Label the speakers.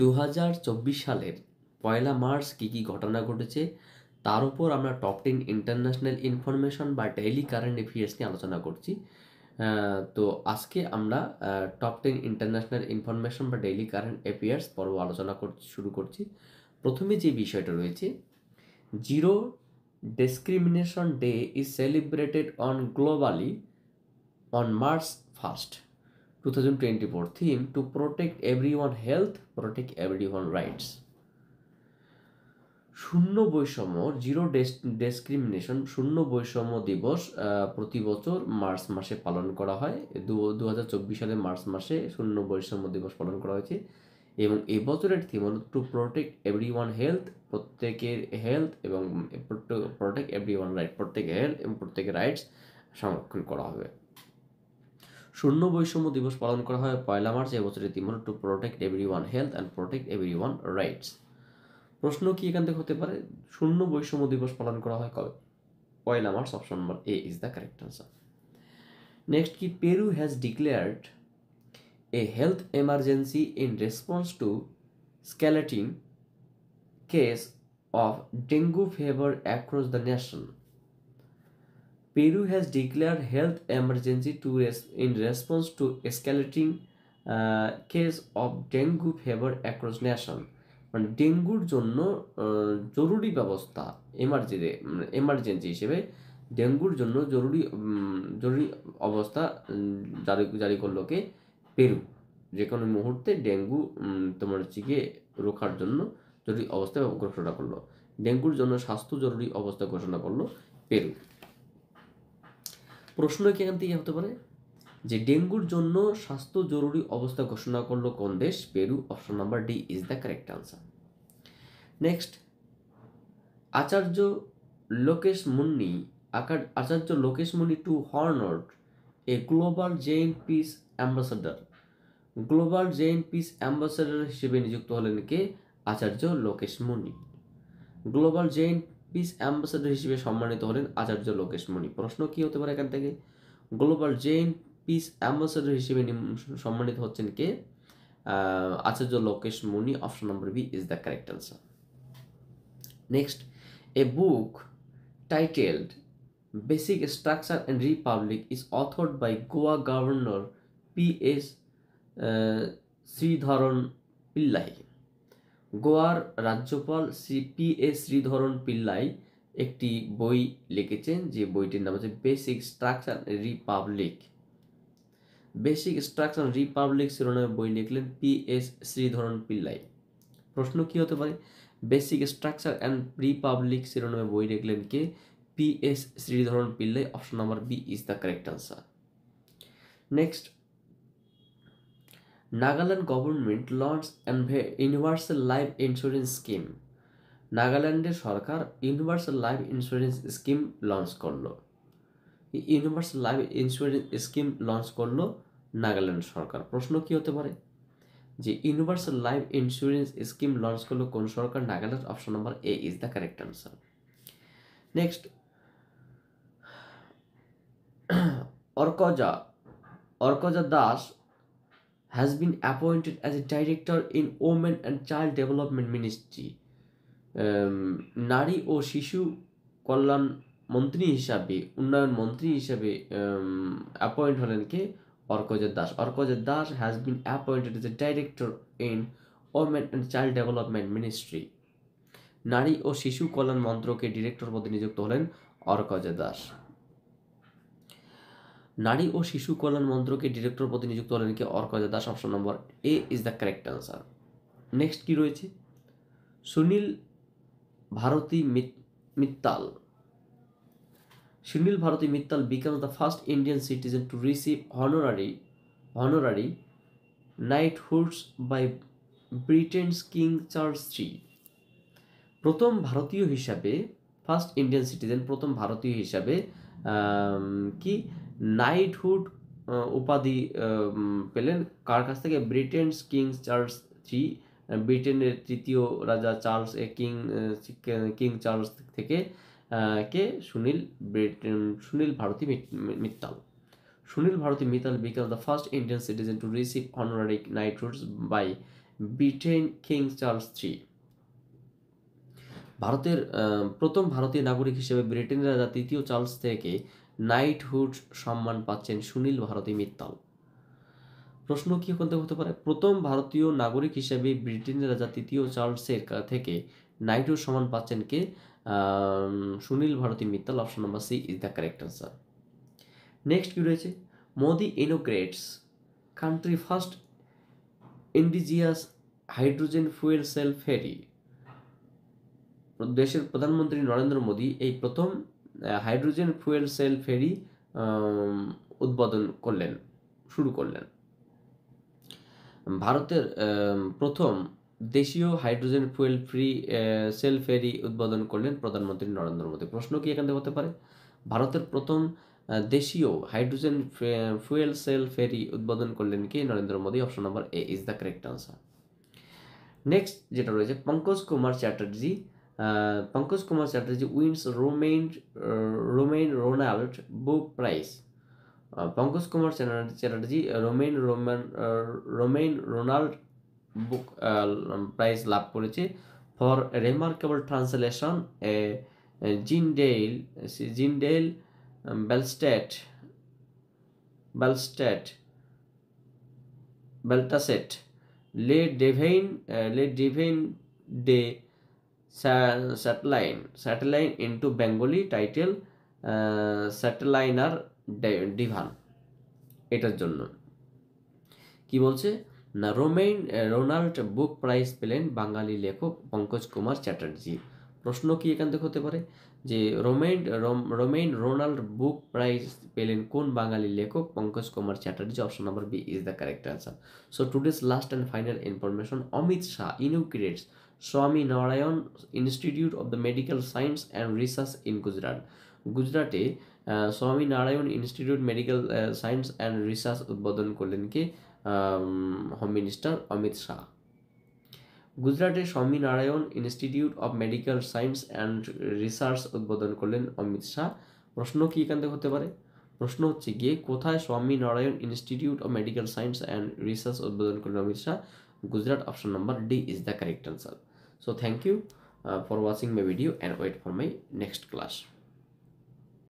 Speaker 1: 2024 সালের 1 মার্চ কী ঘটনা ঘটেছে তার উপর আমরা টপ 10 ইন্টারন্যাশনাল ইনফরমেশন বা ডেইলি কারেন্ট অ্যাফেয়ার্স নিয়ে আলোচনা করছি। তো আজকে আমরা টপ 10 ইন্টারন্যাশনাল ইনফরমেশন বা ডেইলি কারেন্ট অ্যাফেয়ার্স পর্ব আলোচনা শুরু করছি। প্রথমে যে বিষয়টা রয়েছে, zero discrimination day is celebrated on globally on March 1st, 2024. Theme: to protect everyone health, protect everyone rights. শূন্য বৈষম্য জিরো ডিসক্রিমিনেশন শূন্য বৈষম্য দিবস প্রতি বছর মার্চ মাসে পালন করা হয়। 2024 সালে মার্চ মাসে শূন্য বৈষম্য দিবস পালন করা হয়েছে এবং এই বছরের থিম হল টু প্রোটেক্ট এভরিওয়ান হেলথ, প্রত্যেকের হেলথ এবং প্রোটেক্ট এভরিওয়ান রাইট, প্রত্যেকের হেলথ এবং প্রত্যেকের রাইটস সংরক্ষণ করা হবে। শূন্য বৈষম্য দিবস পালন করা হয় 1 মার্চ। এবছরের থিম হল to protect everyone health and protect everyone rights. প্রশ্ন কি এখান থেকে হতে পারে, শূন্য বৈষম্য দিবস পালন করা হয় কবে? 1 March. Option number A is the correct answer. Next কি, Peru has declared a health emergency in response to escalating case of dengue fever across the nation. Peru has declared health emergency in response to escalating case of dengue fever across nation. মানে ডেঙ্গুর জন্য জরুরি ব্যবস্থা emergency হিসেবে ডেঙ্গুর জন্য জরুরি অবস্থা জারি করলো কে? পেরু। যে কোনো মুহূর্তে ডেঙ্গু তোমার হচ্ছে গিয়ে রোখার জন্য জরুরি অবস্থা ঘোষণা করলো। ডেঙ্গুর জন্য স্বাস্থ্য জরুরি অবস্থা ঘোষণা করলো পেরু। প্রশ্ন কি এখান থেকে হতে পারে যে ডেঙ্গুর জন্য স্বাস্থ্য জরুরি অবস্থা ঘোষণা করলো কোন দেশ? Peru. Option number D is the correct answer. Next, Acharya Lokesh Muni to হর্নড a global Jain peace ambassador. Global Jain peace ambassador হিসেবে নিযুক্ত হলেন কে? আচার্য লোকেশ মুনি। গ্লোবাল জেইন পিস অ্যাম্বাসাডার হিসেবে সম্মানিত হলেন আচার্য লোকেশ মুনি। প্রশ্ন কি হতে পারে এখান থেকে, গ্লোবাল জেইন পিস অ্যাম্বাসাডার হিসেবে সম্মানিত হচ্ছেন কে? Acharya Lokesh Muni. Option number B is the correct answer. Next, a book titled basic structure and republic is authored by Goa governor P.S. Sreedharan Pillai. গোয়ার রাজ্যপাল P.S. শ্রীধরন পিল্লাই একটি বই লিখেছেন, যে বইটির নাম হচ্ছে basic structure Republic. Basic structure Republic শিরোনামে বই লিখলেন P.S. শ্রীধরন পিল্লাই। প্রশ্ন কি হতে পারে, বেসিক স্ট্রাকচার অ্যান্ড রিপাবলিক শিরোনামে বই লিখলেন কে? P.S. Sreedharan Pillai. Option number B is the correct answer. Next, Nagaland government launch universal life insurance scheme. নাগাল্যান্ডের সরকার universal life insurance scheme launch করলো। Universal life insurance scheme launch করলো নাগাল্যান্ড সরকার। প্রশ্ন কি হতে পারে যে universal life insurance scheme launch করলো কোন সরকার? Nagaland. Option number A is the correct answer. Next, Arkaja Das has been appointed as a director in Women and Child Development Ministry. নারী ও শিশু কল্যাণ মন্ত্রী হিসাবে, উন্নয়ন মন্ত্রী হিসাবে অ্যাপয়েন্ট হলেন কে? Arkaja Das. Arkaja Das has been appointed as a director in women and child development ministry. নারী ও শিশু কল্যাণ মন্ত্রকে ডিরেক্টর পদে নিযুক্ত হলেন অর্কজা দাস। নারী ও শিশু কল্যাণ মন্ত্রকে ডিরেক্টর পদে নিযুক্ত হলেন কে? Arkaja Das. Option number A is the correct answer. Next কি রয়েছে, Sunil Bharti Mittal. Sunil Bharti Mittal becomes the first Indian citizen to receive honorary knighthoods by Britain's King Charles III. প্রথম ভারতীয় হিসাবে, ফার্স্ট ইন্ডিয়ান সিটিজেন, প্রথম ভারতীয় হিসাবে কি নাইটহুড উপাধি পেলেন কার কাছ থেকে? ব্রিটেনস কিং চার্লস III, ব্রিটেনের তৃতীয় রাজা চার্লস কিং চার্লস থেকে কে? Sunil Bharti Mittal. Sunil Bharti Mittal became the first Indian citizen to receive honorary knighthoods by Britain King Charles III। ভারতের প্রথম ভারতীয় নাগরিক হিসেবে ব্রিটেনের রাজা তৃতীয় চার্লস থেকে নাইটহুড সম্মান পাচ্ছেন সুনীল ভারতী মিত্তাল। প্রশ্ন কি হতে পারে? প্রথম ভারতীয় নাগরিক হিসেবে ব্রিটেনের রাজা তৃতীয় চার্লসের থেকে নাইটহুড সম্মান পাচ্ছেন কে? Sunil Bharti Mittal. Option number C is the correct answer. Next কি রয়েছে? Modi inaugurates country first indigenous hydrogen fuel cell ferry. দেশের প্রধানমন্ত্রী নরেন্দ্র মোদী এই প্রথম হাইড্রোজেন ফুয়েল সেল ফেরি উদ্বোধন করলেন, শুরু করলেন। ভারতের প্রথম দেশীয় হাইড্রোজেন ফুয়েল সেল ফেরি উদ্বোধন করলেন প্রধানমন্ত্রী নরেন্দ্র মোদী। প্রশ্ন কি এখান থেকে হতে পারে? ভারতের প্রথম দেশীয় হাইড্রোজেন ফুয়েল সেল ফেরি উদ্বোধন করলেন কে? Narendra Modi. Option number A is the correct answer. Next যেটা রয়েছে, Pankaj Kumar Chatterjee wins Romain Rolland book prize. Pankaj Kumar Chatterjee Romain Rolland book prize লাভ করেছে ফর রিমার্কেবল ট্রান্সলেশন জিনডেল বেলটাসেট ले डिवाइन डे satellite into Bengali title স্যাটেলাইনার ডিভান। এটার জন্য কি বলছে না, রোনাল্ড বুক প্রাইজ পেলেন বাঙালি লেখক পঙ্কজ কুমার চ্যাটার্জি। প্রশ্ন কি এখান থেকে হতে পারে যে রোমেন রোনাল্ড বুক প্রাইজ পেলেন কোন বাঙালি লেখক? Pankaj Kumar Chatterjee. Option number B is the correct answer. So today's last and final information, Amit Shah inaugurates Swami Narayan institute of the medical science and research in Gujarat. গুজরাটে Swami Narayan institute medical science and research উদ্বোধন করলেন কে? Home minister Amit Shah. গুজরাটে Swami Narayan institute of medical science and research উদ্বোধন করলেন অমিত শাহ। প্রশ্ন কি এখান থেকে হতে পারে? প্রশ্ন হচ্ছে গিয়ে কোথায় Swami Narayan institute of medical science and research উদ্বোধন করলেন Amit Shah? Gujarat. Option number D is the correct answer. So thank you for watching my video and wait for my next class.